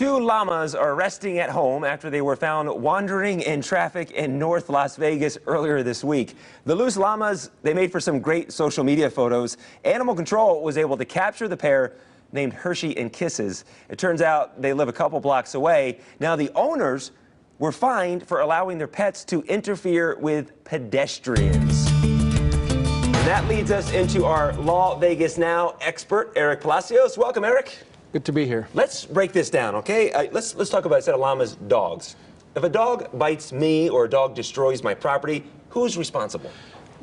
Two llamas are resting at home after they were found wandering in traffic in North Las Vegas earlier this week. The loose llamas, they made for some great social media photos. Animal Control was able to capture the pair named Hershey and Kisses. It turns out they live a couple blocks away. Now the owners were fined for allowing their pets to interfere with pedestrians. And that leads us into our Law Vegas Now expert, Eric Palacios. Welcome, Eric. Good to be here. Let's break this down, okay? Let's talk about, instead of llamas, dogs. If a dog bites me or a dog destroys my property, who's responsible?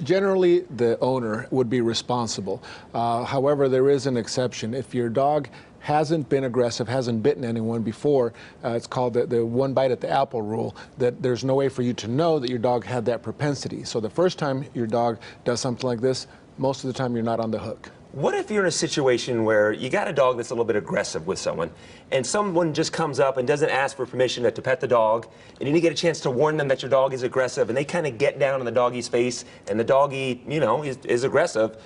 Generally, the owner would be responsible. However, there is an exception. If your dog hasn't been aggressive, hasn't bitten anyone before, it's called the one bite at the apple rule, that there's no way for you to know that your dog had that propensity. So the first time your dog does something like this, most of the time you're not on the hook. What if you're in a situation where you got a dog that's a little bit aggressive with someone, and someone just comes up and doesn't ask for permission to pet the dog, and you need to get a chance to warn them that your dog is aggressive, and they kind of get down on the doggy's face, and the doggy, you know, is aggressive?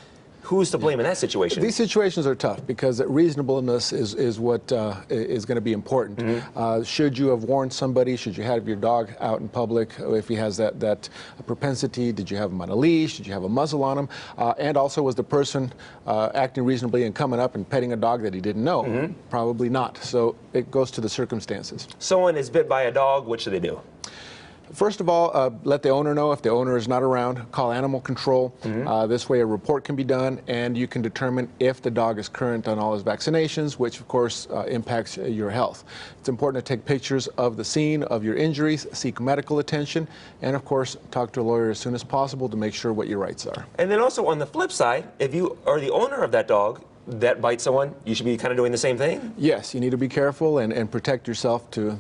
Who's to blame in that situation? These situations are tough because reasonableness is what is going to be important. Mm-hmm. Should you have warned somebody? Should you have your dog out in public if he has that propensity? Did you have him on a leash? Did you have a muzzle on him? And also, was the person acting reasonably and coming up and petting a dog that he didn't know? Mm-hmm. Probably not. So it goes to the circumstances. Someone is bit by a dog. What should they do? First of all, let the owner know. If the owner is not around, call Animal Control. Mm-hmm. This way a report can be done, and you can determine if the dog is current on all his vaccinations, which of course impacts your health. It's important to take pictures of the scene of your injuries, seek medical attention, and of course talk to a lawyer as soon as possible to make sure what your rights are. And then also on the flip side, if you are the owner of that dog that bites someone, you should be kind of doing the same thing? Yes, you need to be careful and protect yourself to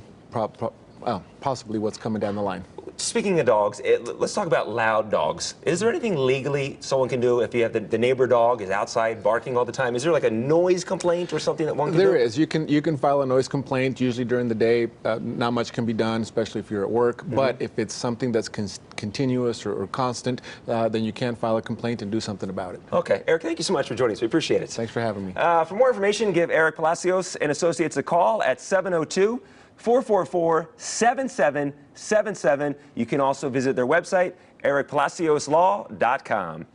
possibly what's coming down the line. Speaking of dogs, let's talk about loud dogs. Is there anything legally someone can do if you have the neighbor dog is outside barking all the time? Is there like a noise complaint or something that one can do? There is. You can file a noise complaint usually during the day. Not much can be done, especially if you're at work. Mm-hmm. But if it's something that's continuous or constant, then you can file a complaint and do something about it. Okay. Eric, thank you so much for joining us. We appreciate it. Thanks for having me. For more information, give Eric Palacios and Associates a call at 702-444-7777. You can also visit their website, ericpalacioslaw.com.